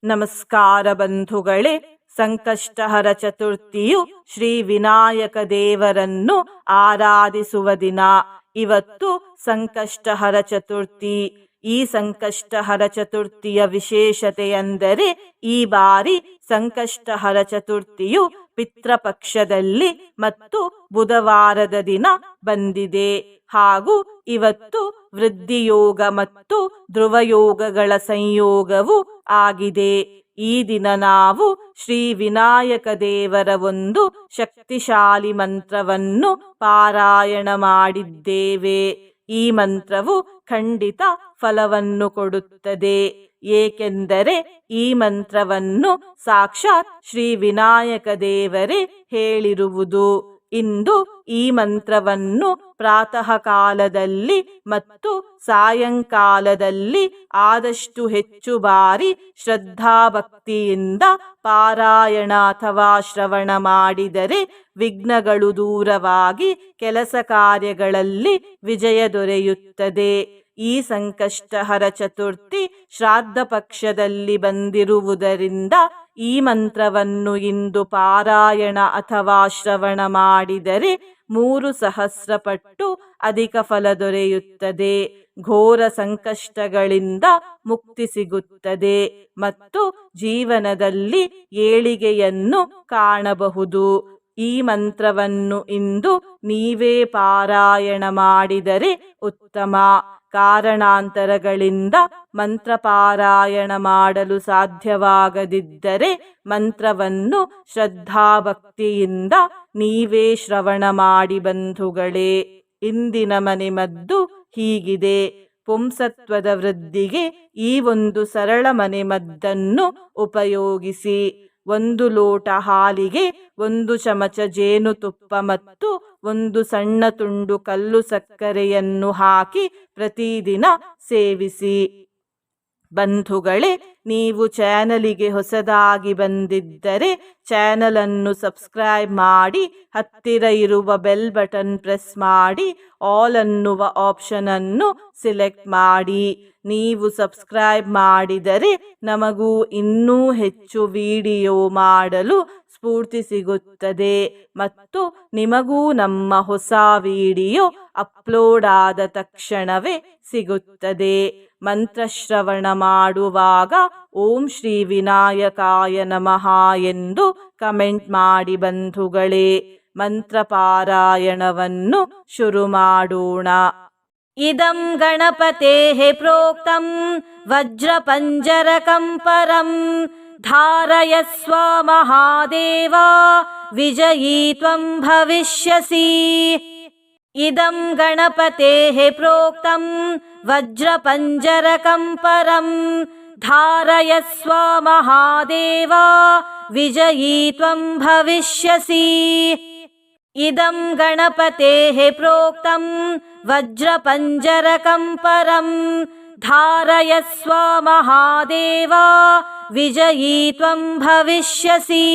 ನಮಸ್ಕಾರ ಬಂಧುಗಳೇ. ಸಂಕಷ್ಟಹರ ಚತುರ್ಥಿಯು ಶ್ರೀ ವಿನಾಯಕ ದೇವರನ್ನು ಆರಾಧಿಸುವ ದಿನ. ಇವತ್ತು ಸಂಕಷ್ಟಹರ ಚತುರ್ಥಿ. ಈ ಸಂಕಷ್ಟಹರ ಚತುರ್ಥಿಯ ವಿಶೇಷತೆಯೆಂದರೆ ಈ ಬಾರಿ ಸಂಕಷ್ಟಹರ ಚತುರ್ಥಿಯು ಪಿತೃಪಕ್ಷದಲ್ಲಿ ಮತ್ತು ಬುಧವಾರದ ದಿನ ಬಂದಿದೆ. ಹಾಗೂ ಇವತ್ತು ವೃದ್ಧಿಯೋಗ ಮತ್ತು ಧ್ರುವಯೋಗಗಳ ಸಂಯೋಗವೂ ಆಗಿದೆ. ಈ ದಿನ ನಾವು ಶ್ರೀ ವಿನಾಯಕ ದೇವರ ಒಂದು ಶಕ್ತಿಶಾಲಿ ಮಂತ್ರವನ್ನು ಪಾರಾಯಣ ಮಾಡಿದ್ದೇವೆ. ಈ ಮಂತ್ರವು ಖಂಡಿತ ಫಲವನ್ನು ಕೊಡುತ್ತದೆ. ಏಕೆಂದರೆ ಈ ಮಂತ್ರವನ್ನು ಸಾಕ್ಷಾತ್ ಶ್ರೀ ವಿನಾಯಕ ದೇವರೇ ಹೇಳಿರುವುದು. ಇಂದು ಈ ಮಂತ್ರವನ್ನು ಪ್ರಾತಃ ಕಾಲದಲ್ಲಿ ಮತ್ತು ಸಾಯಂಕಾಲದಲ್ಲಿ ಆದಷ್ಟು ಹೆಚ್ಚು ಬಾರಿ ಶ್ರದ್ಧಾಭಕ್ತಿಯಿಂದ ಪಾರಾಯಣ ಅಥವಾ ಶ್ರವಣ ಮಾಡಿದರೆ ವಿಘ್ನಗಳು ದೂರವಾಗಿ ಕೆಲಸ ಕಾರ್ಯಗಳಲ್ಲಿ ವಿಜಯ ದೊರೆಯುತ್ತದೆ. ಈ ಸಂಕಷ್ಟಹರ ಚತುರ್ಥಿ ಶ್ರಾದ್ದ ಪಕ್ಷದಲ್ಲಿ ಬಂದಿರುವುದರಿಂದ ಈ ಮಂತ್ರವನ್ನು ಇಂದು ಪಾರಾಯಣ ಅಥವಾ ಶ್ರವಣ ಮಾಡಿದರೆ 3000 ಪಟ್ಟು ಅಧಿಕ ಫಲ ದೊರೆಯುತ್ತದೆ. ಘೋರ ಸಂಕಷ್ಟಗಳಿಂದ ಮುಕ್ತಿ ಸಿಗುತ್ತದೆ ಮತ್ತು ಜೀವನದಲ್ಲಿ ಏಳಿಗೆಯನ್ನು ಕಾಣಬಹುದು. ಈ ಮಂತ್ರವನ್ನು ಇಂದು ನೀವೇ ಪಾರಾಯಣ ಮಾಡಿದರೆ ಉತ್ತಮ. ಕಾರಣಾಂತರಗಳಿಂದ ಮಂತ್ರ ಪಾರಾಯಣ ಮಾಡಲು ಸಾಧ್ಯವಾಗದಿದ್ದರೆ ಮಂತ್ರವನ್ನು ಶ್ರದ್ಧಾಭಕ್ತಿಯಿಂದ ನೀವೇ ಶ್ರವಣ ಮಾಡಿ ಬಂಧುಗಳೇ. ಇಂದಿನ ಮನೆಮದ್ದು ಹೀಗಿದೆ. ಪುಂಸತ್ವದ ವೃದ್ಧಿಗೆ ಈ ಒಂದು ಸರಳ ಮನೆಮದ್ದನ್ನು ಉಪಯೋಗಿಸಿ. 1 ಲೋಟ ಹಾಲಿಗೆ 1 ಚಮಚ ಜೇನುತುಪ್ಪ ಮತ್ತು 1 ಸಣ್ಣ ತುಂಡು ಕಲ್ಲು ಸಕ್ಕರೆಯನ್ನು ಹಾಕಿ ಪ್ರತಿದಿನ ಸೇವಿಸಿ. ಬಂಧುಗಳೇ, ನೀವು ಚಾನಲಿಗೆ ಹೊಸದಾಗಿ ಬಂದಿದ್ದರೆ ಚಾನಲನ್ನು ಸಬ್ಸ್ಕ್ರೈಬ್ ಮಾಡಿ, ಹತ್ತಿರ ಇರುವ ಬೆಲ್ ಬಟನ್ ಪ್ರೆಸ್ ಮಾಡಿ, ಆಲ್ ಅನ್ನುವ ಆಪ್ಷನನ್ನು ಸಿಲೆಕ್ಟ್ ಮಾಡಿ. ನೀವು ಸಬ್ಸ್ಕ್ರೈಬ್ ಮಾಡಿದರೆ ನಮಗೂ ಇನ್ನೂ ಹೆಚ್ಚು ವಿಡಿಯೋ ಮಾಡಲು ಸ್ಫೂರ್ತಿ ಸಿಗುತ್ತದೆ ಮತ್ತು ನಿಮಗೂ ನಮ್ಮ ಹೊಸ ವಿಡಿಯೋ ಅಪ್ಲೋಡ್ ಆದ ತಕ್ಷಣವೇ ಸಿಗುತ್ತದೆ. ಮಂತ್ರಶ್ರವಣ ಮಾಡುವಾಗ ಓಂ ಶ್ರೀ ವಿನಾಯಕಾಯ ನಮಃ ಎಂದು ಕಮೆಂಟ್ ಮಾಡಿ ಬಂಧುಗಳೇ. ಮಂತ್ರ ಪಾರಾಯಣವನ್ನು ಶುರು ಮಾಡೋಣ. ಇದಂ ಗಣಪತೇಃ ಪ್ರೋಕ್ತಂ ವಜ್ರಪಂಜರಕಂ ಪರಂ ಧಾರಯಸ್ವ ಮಹಾದೇವ ವಿಜಯೀ ತ್ವಂ ಭವಿಷ್ಯಸಿ. ಇದಂ ಗಣಪತೇಃ ಪ್ರೋಕ್ತಂ ವಜ್ರಪಂಜರಕಂ ಪರಂ ಧಾರಯಸ್ವ ಮಹಾದೇವ ವಿಜಯೀ ತ್ವಂ ಭವಿಷ್ಯಸಿ. ಇದಂ ಗಣಪತೇಃ ಪ್ರೋಕ್ತಂ ವಜ್ರಪಂಜರಕಂ ಪರಂ ಧಾರಯಸ್ವ ಮಹಾದೇವ ವಿಜಯೀ ತ್ವಂ ಭವಿಷ್ಯಸಿ.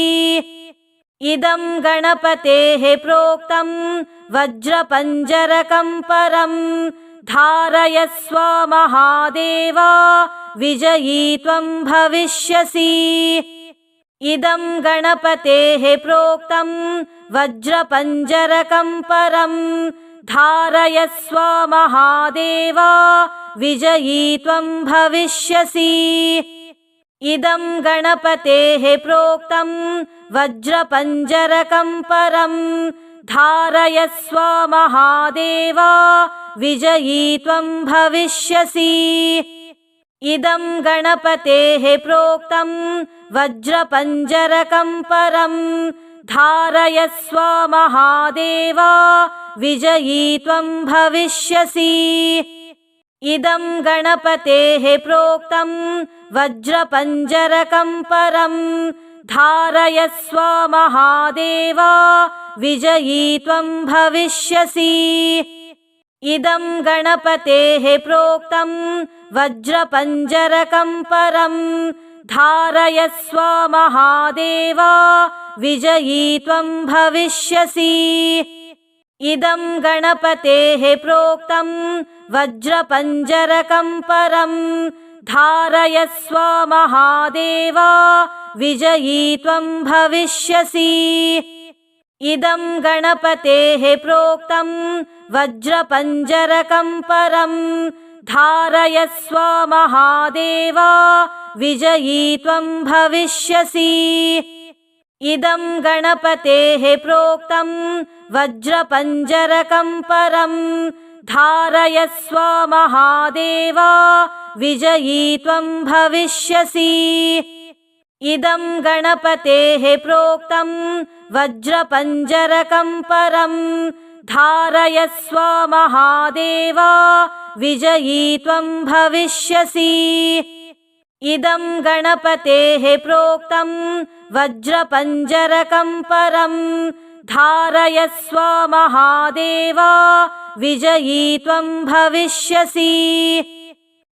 ಇದಂ ಗಣಪತೇಃ ಪ್ರೋಕ್ತಂ ವಜ್ರಪಂಜರಕಂ ಪರಂ ಧಾರಯಸ್ವ ಮಹಾದೇವ ವಿಜಯೀ ತ್ವಂ ಭವಿಷ್ಯಸಿ. ಇದಂ ಗಣಪತೇಃ ಪ್ರೋಕ್ತಂ ವಜ್ರಪಂಜರಕಂ ಪರಂ ಧಾರಯಸ್ವ ಮಹಾದೇವ ವಿಜಯೀ ತ್ವಂ ಭವಿಷ್ಯಸಿ. ಇದಂ ಗಣಪತೇಃ ಪ್ರೋಕ್ತಂ ವಜ್ರಪಂಜರಕಂ ಪರಂ ಧಾರಯಸ್ವ ಮಹಾದೇವ ವಿಜಯೀ ತ್ವಂ ಭವಿಷ್ಯಸಿ. ಇದಂ ಗಣಪತೇಃ ಪ್ರೋಕ್ತಂ ವಜ್ರಪಂಜರಕಂ ಪರಂ ಧಾರಯಸ್ವ ಮಹಾದೇವ ವಿಜಯೀ ತ್ವಂ ಭವಿಷ್ಯಸಿ. ಇದಂ ಗಣಪತೇಃ ಪ್ರೋಕ್ತಂ ವಜ್ರಪಂಜರಕಂ ಪರಂ ಧಾರಯಸ್ವ ಮಹಾದೇವ ವಿಜಯೀ ತ್ವಂ ಭವಿಷ್ಯಸಿ. ಇದಂ ಗಣಪತೇಃ ಪ್ರೋಕ್ತಂ ವಜ್ರಪಂಜರಕಂ ಪರಂ ಧಾರಯಸ್ವ ಮಹಾದೇವ ವಿಜಯೀ ತ್ವಂ ಭವಿಷ್ಯಸಿ. ಇದಂ ಗಣಪತೇಃ ಪ್ರೋಕ್ತಂ ವಜ್ರಪಂಜರಕಂ ಪರಂ धारयस्व महादेव विजयी त्वं भविष्यसि। इदं गणपतेः प्रोक्तं वज्रपञ्जरकं परं धारयस्व महादेव विजयी त्वं भविष्यसि। इदं गणपतेः प्रोक्तं वज्रपञ्जरकं परं धारयस्व महादेव विजयी त्वं भविष्यसि। इदं गणपतेः प्रोक्तं वज्रपञ्जरकं परं धारयस्व महादेव विजयी त्वं भविष्यसि। इदं गणपतेः प्रोक्तं वज्रपञ्जरकं परं धारयस्व महादेव विजयी त्वं भविष्यसि।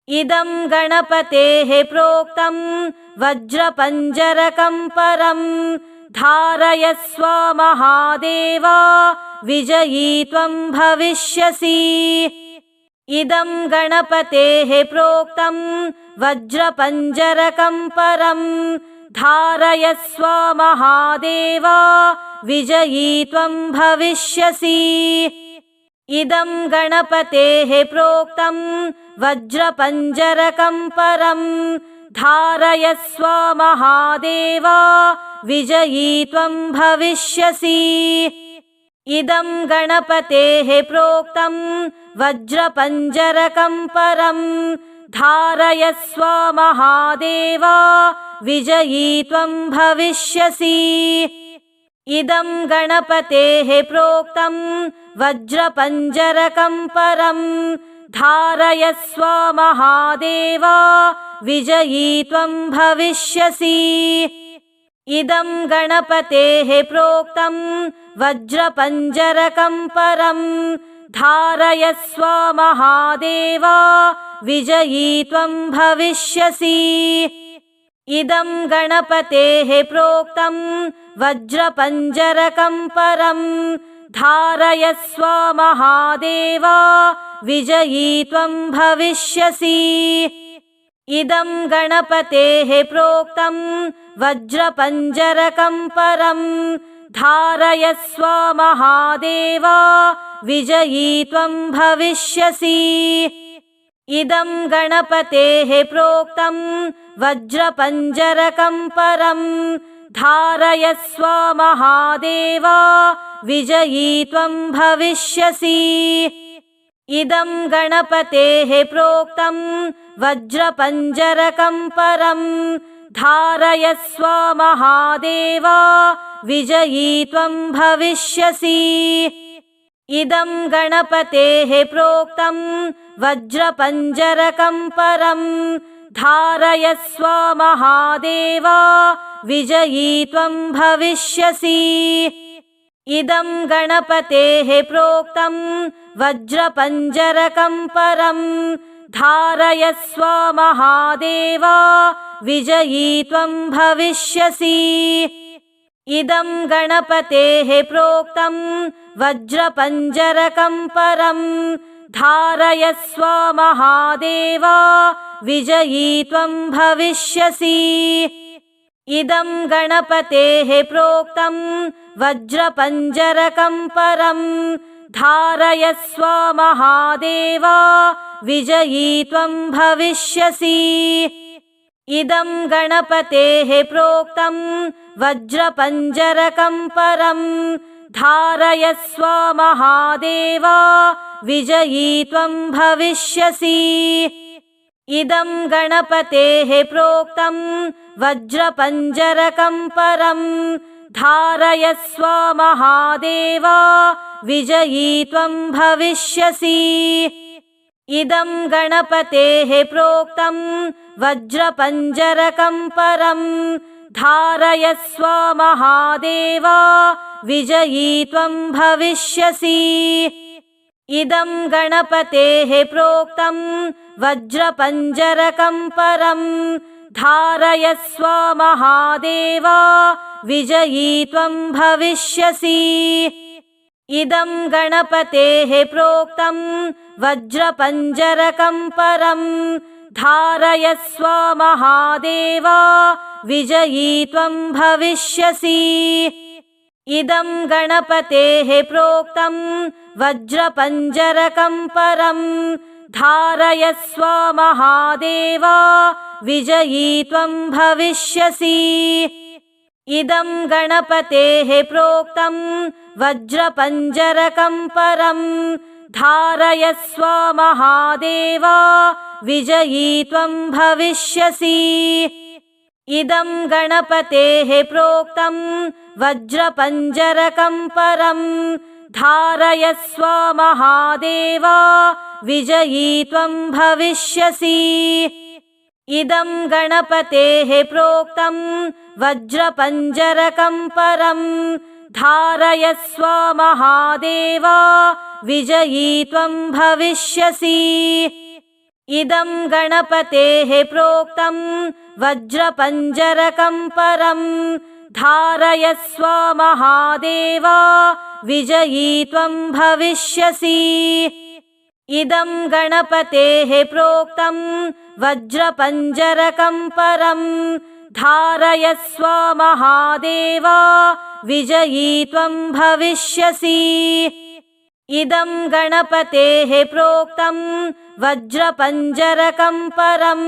इदं गणपतेः प्रोक्तं वज्रपञ्जरकं परं धारयस्व महादेव विजयी त्वं भविष्यसि। इदं गणपतेः प्रोक्तं वज्रपञ्जरकं परं धारयस्व महादेव विजयी त्वं भविष्यसि। इदं गणपतेः प्रोक्तं वज्रपञ्जरकं परं धारयस्व महादेव विजयी त्वं भविष्यसि। इदं गणपतेः प्रोक्तं वज्रपञ्जरकं परं धारयस्व महादेव विजयी त्वं भविष्यसि। इदं गणपतेः प्रोक्तं वज्रपञ्जरकं परं धारयस्व महादेव विजयी त्वं भविष्यसि। इदं गणपतेः प्रोक्तं वज्रपञ्जरकं परं धारयस्व महादेव विजयी त्वं भविष्यसि। इदं गणपतेः प्रोक्तं वज्रपञ्जरकं परं धारयस्व महादेव विजयी त्वं भविष्यसि। इदं गणपतेः प्रोक्तं वज्रपञ्जरकं परं धारयस्व महादेव विजयी त्वं भविष्यसि। इदं गणपतेः प्रोक्तं वज्रपञ्जरकं परं धारयस्व महादेव विजयी त्वं भविष्यसि। इदं गणपतेः प्रोक्तं वज्रपञ्जरकं परं धारयस्व महादेव विजयी त्वं भविष्यसि। इदं गणपतेः प्रोक्तं वज्रपञ्जरकं परं धारयस्व महादेव विजयी त्वं भविष्यसि। इदं गणपतेः प्रोक्तं वज्रपञ्जरकं परं धारयस्व महादेव विजयी त्वं भविष्यसि। इदं गणपतेः प्रोक्तं वज्रपञ्जरकं परं धारयस्व महादेव विजयी त्वं भविष्यसि। इदं गणपतेः प्रोक्तं वज्रपञ्जरकं परं धारयस्व महादेव विजयी त्वं भविष्यसि। इदं गणपतेः प्रोक्तं वज्रपञ्जरकं परं धारयस्व महादेव विजयी त्वं भविष्यसि। इदं गणपतेः प्रोक्तं वज्रपञ्जरकं परं धारयस्व महादेव विजयी त्वं भविष्यसि। इदं गणपतेः प्रोक्तं वज्रपञ्जरकं परं धारयस्व महादेव विजयी त्वं भविष्यसि। इदं गणपतेः प्रोक्तं वज्रपञ्जरकं परं धारयस्व महादेव विजयी त्वं भविष्यसि। इदं गणपतेः प्रोक्तं वज्रपञ्जरकं परं धारयस्व महादेव विजयी त्वं भविष्यसि। इदं गणपतेः प्रोक्तं वज्रपञ्जरकं परं धारयस्व महादेव विजयी त्वं भविष्यसि। इदं गणपतेः प्रोक्तं वज्रपञ्जरकं परं धारयस्व महादेव विजयी त्वं भविष्यसि। इदं गणपतेः प्रोक्तं वज्रपञ्जरकं परं धारयस्व महादेव विजयी त्वं भविष्यसि। इदं गणपतेः प्रोक्तं वज्रपञ्जरकं परं धारयस्व महादेव विजयी त्वं भविष्यसि। इदं गणपतेः प्रोक्तं वज्रपञ्जरकं परं धारयस्व महादेव विजयी त्वं भविष्यसि। इदं गणपतेः प्रोक्तं वज्रपञ्जरकं परं धारयस्व महादेव विजयी त्वं भविष्यसि। इदं गणपतेः प्रोक्तं वज्रपञ्जरकं परं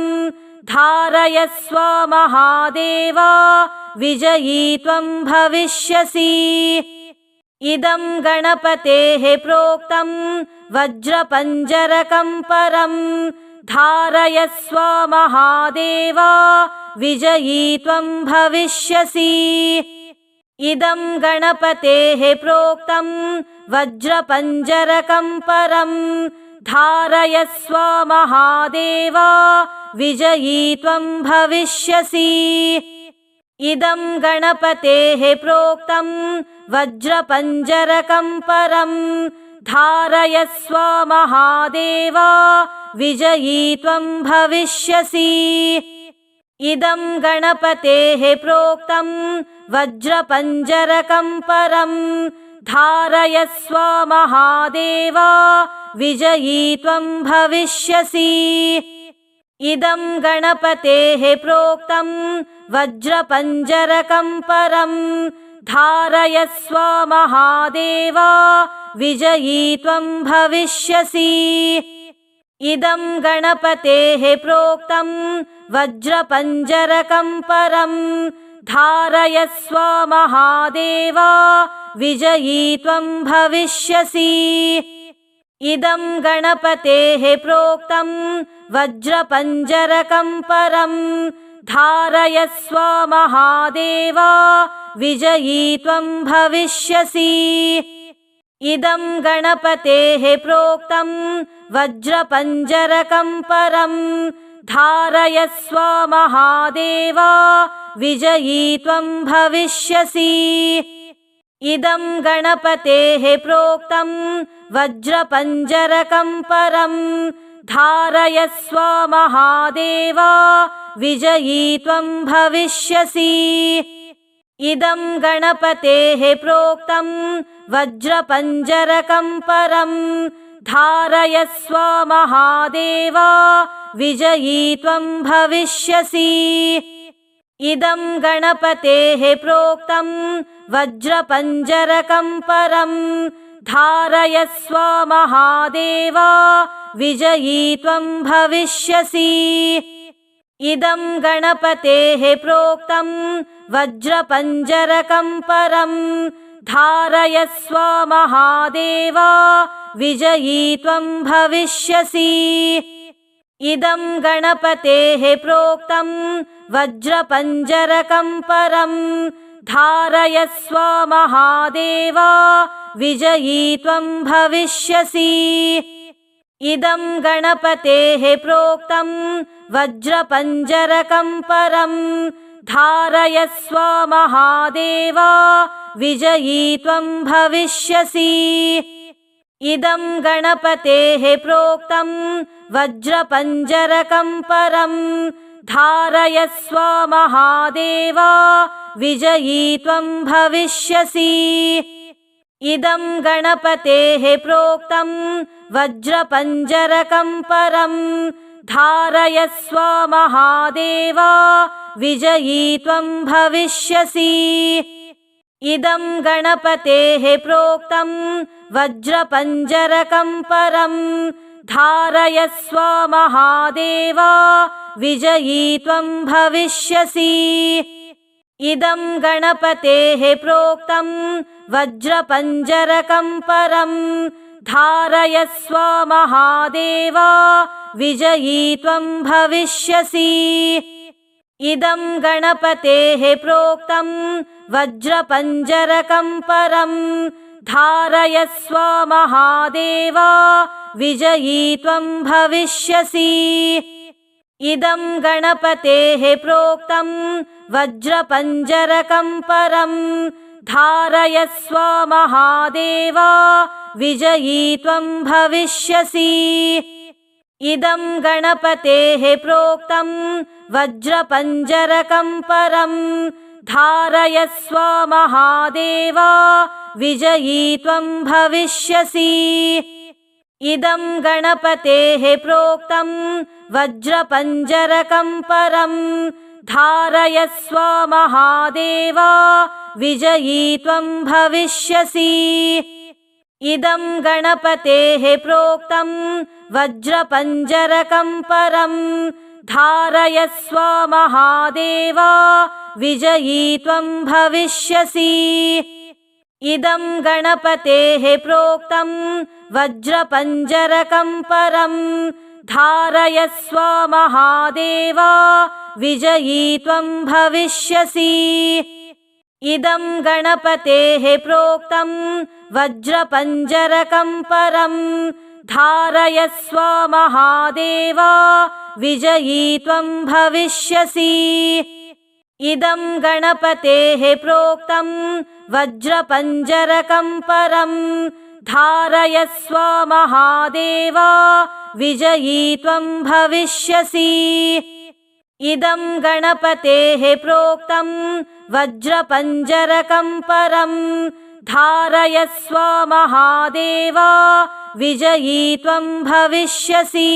धारयस्व महादेव विजयी त्वं भविष्यसि। इदं गणपतेः प्रोक्तं वज्रपञ्जरकं परं धारयस्व महादेव विजयी त्वं भविष्यसि। इदं गणपतेः प्रोक्तं वज्रपञ्जरकं परं धारयस्व महादेव विजयी त्वं भविष्यसि। इदं गणपतेः प्रोक्तं वज्रपञ्जरकं परं धारयस्व महादेव विजयी त्वं भविष्यसि। इदं गणपतेः प्रोक्तं वज्रपञ्जरकं परं धारयस्व महादेव विजयी त्वं भविष्यसि। इदं गणपतेः प्रोक्तं वज्रपञ्जरकं परं धारयस्व महादेव विजयी त्वं भविष्यसि। इदं गणपतेः प्रोक्तं वज्रपञ्जरकं परं धारयस्व महादेव विजयी त्वं भविष्यसि। इदं गणपतेः प्रोक्तं वज्रपञ्जरकं परं धारयस्व महादेव विजयी त्वं भविष्यसि। इदं गणपतेः प्रोक्तं वज्रपञ्जरकं परं धारयस्व महादेव विजयी त्वं भविष्यसि। इदं गणपतेः प्रोक्तं वज्रपञ्जरकं परं धारयस्व महादेव विजयी त्वं भविष्यसि। इदं गणपतेः प्रोक्तं वज्रपञ्जरकं परं धारयस्व महादेव विजयी त्वं भविष्यसि। इदं गणपतेः प्रोक्तं वज्रपञ्जरकं परं धारयस्व महादेव विजयी त्वं भविष्यसि। इदं गणपतेः प्रोक्तं वज्रपञ्जरकं परं धारयस्व महादेव विजयी त्वं भविष्यसि। इदं गणपतेः प्रोक्तं वज्रपञ्जरकं परं धारयस्व महादेव विजयी त्वं भविष्यसि। इदं गणपतेः प्रोक्तं वज्रपञ्जरकं परं धारयस्व महादेव विजयी त्वं भविष्यसि। इदं गणपतेः प्रोक्तं वज्रपञ्जरकं परं धारयस्व महादेव विजयी त्वं भविष्यसि। इदं गणपतेः प्रोक्तं वज्रपञ्जरकं परं धारयस्व महादेव विजयी त्वं भविष्यसि। इदं गणपतेः प्रोक्तं वज्रपञ्जरकं परं धारयस्व महादेव विजयी त्वं भविष्यसि। इदं गणपतेः प्रोक्तं वज्रपञ्जरकं परं धारयस्व महादेव विजयी त्वं भविष्यसि। इदं गणपतेः प्रोक्तं वज्रपञ्जरकं परं धारयस्व महादेव विजयी त्वं भविष्यसि। इदं गणपतेः प्रोक्तं वज्रपञ्जरकं परं धारयस्व महादेव विजयी त्वं भविष्यसि। इदं गणपतेः प्रोक्तं वज्रपञ्जरकं परं धारयस्व महादेव विजयी त्वं भविष्यसि। इदं गणपतेः प्रोक्तं वज्रपञ्जरकं परं धारयस्व महादेव विजयी त्वं भविष्यसि। इदं गणपतेः प्रोक्तं वज्रपञ्जरकं परं धारयस्व महादेव विजयी त्वं भविष्यसि। इदं गणपतेः प्रोक्तं वज्रपञ्जरकं परं धारयस्व महादेव विजयी त्वं भविष्यसि। इदं गणपतेः प्रोक्तं वज्रपञ्जरकं परं धारयस्व महादेव विजयी त्वं भविष्यसि। इदं गणपतेः प्रोक्तं वज्रपञ्जरकं परं धारयस्व महादेव विजयी त्वं भविष्यसि। इदं गणपतेः प्रोक्तं वज्रपञ्जरकं परं धारयस्व महादेव विजयी त्वं भविष्यसि।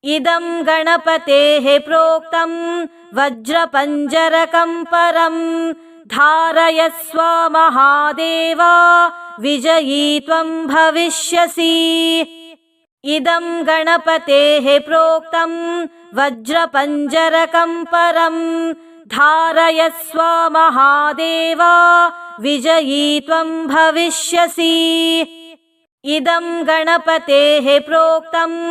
इदं गणपतेः प्रोक्तं वज्रपञ्जरकं परं धारयस्व महादेव विजयी त्वं भविष्यसि। इदं गणपतेः प्रोक्तं वज्रपञ्जरकं परं धारयस्व महादेव विजयी त्वं भविष्यसि। इदं गणपतेः प्रोक्तं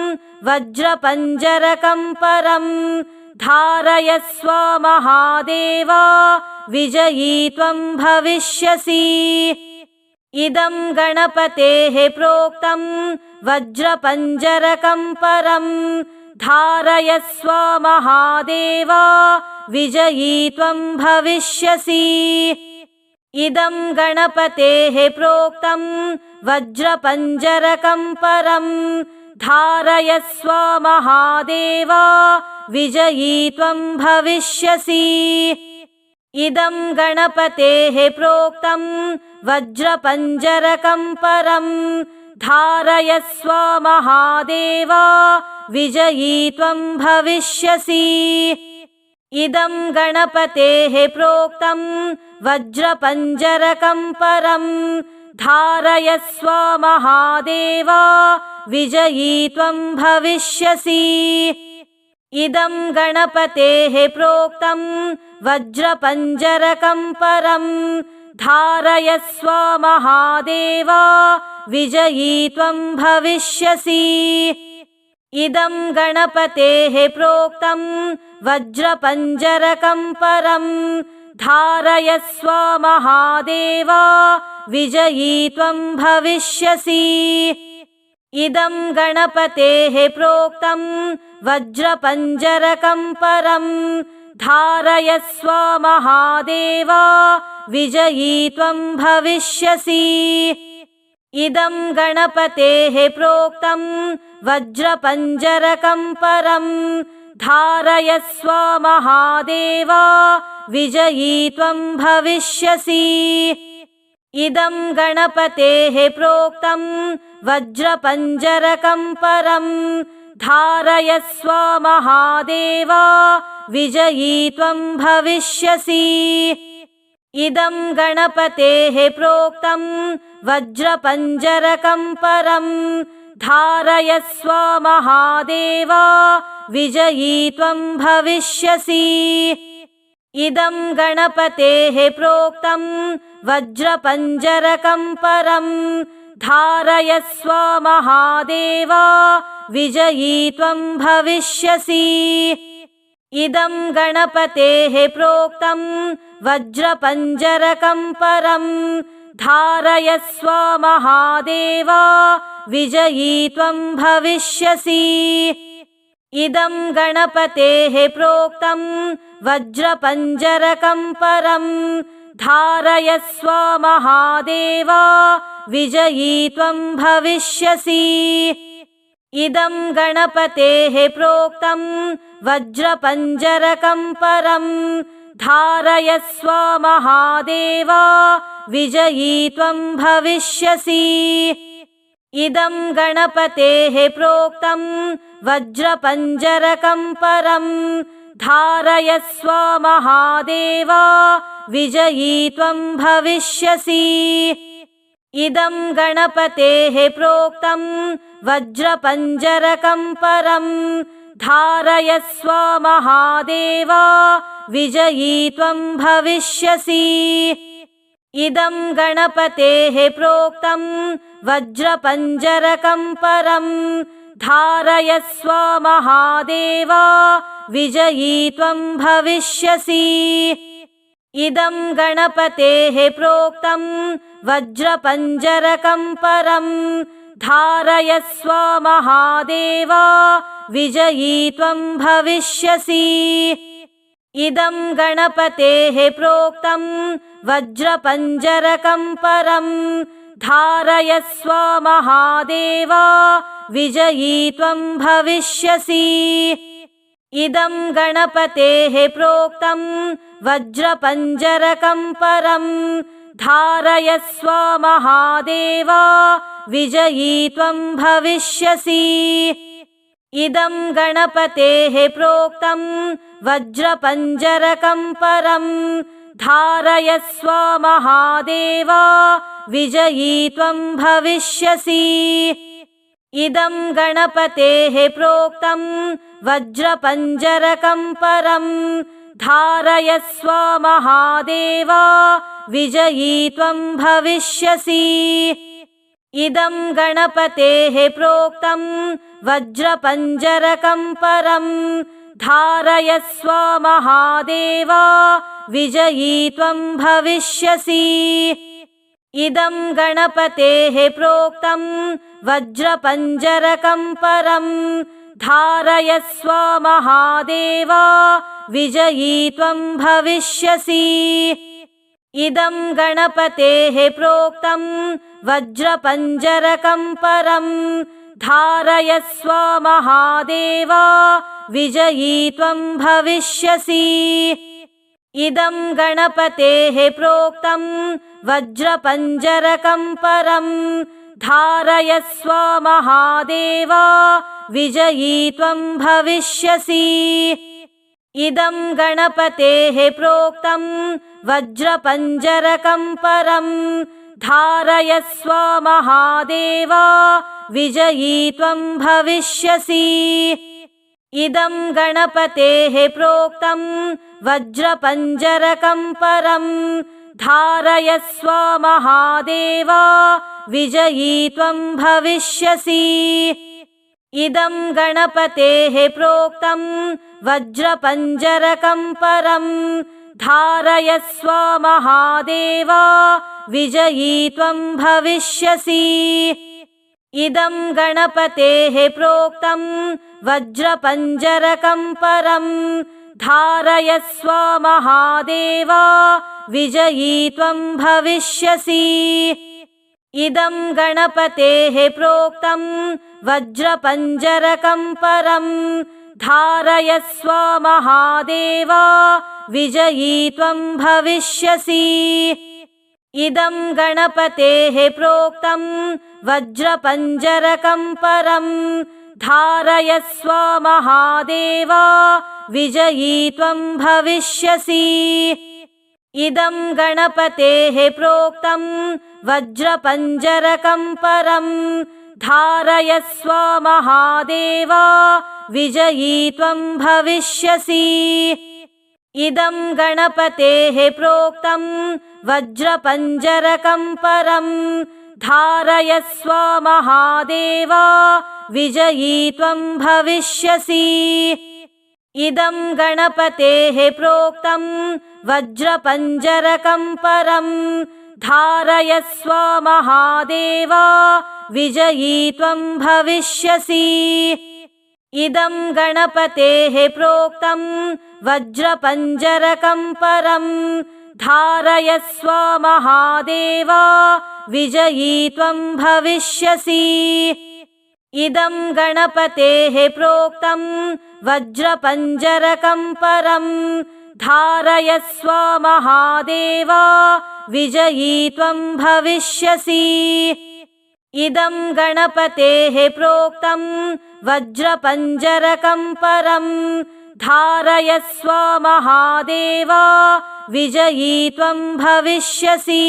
वज्रपञ्जरकं परं धारयस्व महादेव विजयी त्वं भविष्यसि। इदं गणपतेः प्रोक्तं वज्रपञ्जरकं परं धारयस्व महादेव विजयी त्वं भविष्यसि। इदं गणपतेः प्रोक्तं वज्रपञ्जरकं परं धारयस्व महादेव विजयी त्वं भविष्यसि। इदं गणपतेः प्रोक्तं वज्रपञ्जरकं परं धारयस्व महादेव विजयी त्वं भविष्यसि। इदं गणपतेः प्रोक्तं वज्रपञ्जरकं परं धारयस्व महादेव विजयी त्वं भविष्यसि। इदं गणपतेः प्रोक्तं वज्रपञ्जरकं परं धारयस्व महादेव विजयी त्वं भविष्यसि। इदं गणपतेः प्रोक्तं वज्रपञ्जरकं परं धारयस्व महादेव विजयी त्वं भविष्यसि। इदं गणपतेः प्रोक्तं वज्रपञ्जरकं परं धारयस्व महादेव विजयी त्वं भविष्यसि। इदं गणपतेः प्रोक्तं वज्रपञ्जरकं परं धारयस्व महादेव विजयी त्वं भविष्यसि। इदं गणपतेः प्रोक्तं वज्रपञ्जरकं परं धारयस्व महादेव विजयी त्वं भविष्यसि। इदं गणपतेः प्रोक्तं वज्रपञ्जरकं परं धारयस्व महादेव विजयी त्वं भविष्यसि। इदं गणपतेः प्रोक्तं वज्रपञ्जरकं परं धारयस्व महादेव विजयी त्वं भविष्यसि। इदं गणपतेः प्रोक्तं वज्रपञ्जरकं परं धारयस्व महादेव विजयी त्वं भविष्यसि। इदं गणपतेः प्रोक्तं वज्रपञ्जरकं परं धारयस्व महादेव विजयी त्वं भविष्यसि। इदं गणपतेः प्रोक्तं वज्रपञ्जरकं परं धारयस्व महादेव विजयी त्वं भविष्यसि। इदं गणपतेः प्रोक्तं वज्रपञ्जरकं परं धारयस्व महादेव विजयी त्वं भविष्यसि। इदं गणपतेः प्रोक्तं वज्रपञ्जरकं परं धारयस्व महादेव विजयी त्वं भविष्यसि। इदं गणपतेः प्रोक्तं वज्रपञ्जरकं परं धारयस्व महादेव विजयी त्वं भविष्यसि। इदं गणपतेः प्रोक्तं वज्रपञ्जरकं परं धारयस्व महादेव विजयी त्वं भविष्यसि। इदं गणपतेः प्रोक्तं वज्रपञ्जरकं परं धारयस्व महादेव विजयी त्वं भविष्यसि। इदं गणपतेः प्रोक्तं वज्रपञ्जरकं परं धारयस्व महादेव विजयी त्वं भविष्यसि। इदं गणपतेः प्रोक्तं वज्रपञ्जरकं परं धारयस्व महादेव विजयी त्वं भविष्यसि। इदं गणपतेः प्रोक्तं वज्रपञ्जरकं परं धारयस्व महादेव विजयी त्वं भविष्यसि। इदं गणपतेः प्रोक्तं वज्रपञ्जरकं परं धारयस्व महादेव विजयी त्वं भविष्यसि। इदं गणपतेः प्रोक्तं वज्रपञ्जरकं परं धारयस्व महादेव विजयी त्वं भविष्यसि। इदं गणपतेः प्रोक्तं वज्रपञ्जरकं परं धारयस्व महादेव विजयी त्वं भविष्यसि। इदं गणपतेः प्रोक्तं वज्रपञ्जरकं परं धारयस्व महादेव विजयी त्वं भविष्यसि। इदं गणपतेः प्रोक्तं वज्रपञ्जरकं परं धारयस्व महादेव विजयी त्वं भविष्यसि। इदं गणपतेः प्रोक्तं वज्रपञ्जरकं परं धारयस्व महादेव विजयी त्वं भविष्यसि। इदं गणपतेः प्रोक्तं वज्रपञ्जरकं परं धारयस्व महादेव विजयी त्वं भविष्यसि। इदं गणपतेः प्रोक्तं वज्रपञ्जरकं परं धारयस्व महादेव विजयी त्वं भविष्यसि। इदं गणपतेः प्रोक्तं वज्रपञ्जरकं परं धारयस्व महादेव विजयी त्वं भविष्यसि। इदं गणपतेः प्रोक्तं वज्रपञ्जरकं परं धारयस्व महादेव विजयी त्वं भविष्यसि। इदं गणपतेः प्रोक्तं वज्रपञ्जरकं परं धारयस्व महादेव विजयी त्वं भविष्यसि। इदं गणपतेः प्रोक्तं वज्रपञ्जरकं परं धारयस्व महादेव विजयी त्वं भविष्यसि। इदं गणपतेः प्रोक्तं वज्रपञ्जरकं परं धारयस्व महादेव विजयी त्वं भविष्यसि। इदं गणपतेः प्रोक्तं वज्रपञ्जरकं परं धारयस्व महादेव विजयी त्वं भविष्यसि। इदं गणपतेः प्रोक्तं वज्रपञ्जरकं परं धारयस्व महादेव विजयी त्वं भविष्यसि। इदं गणपतेः प्रोक्तं वज्रपञ्जरकं परं धारयस्व महादेव विजयी त्वं भविष्यसि।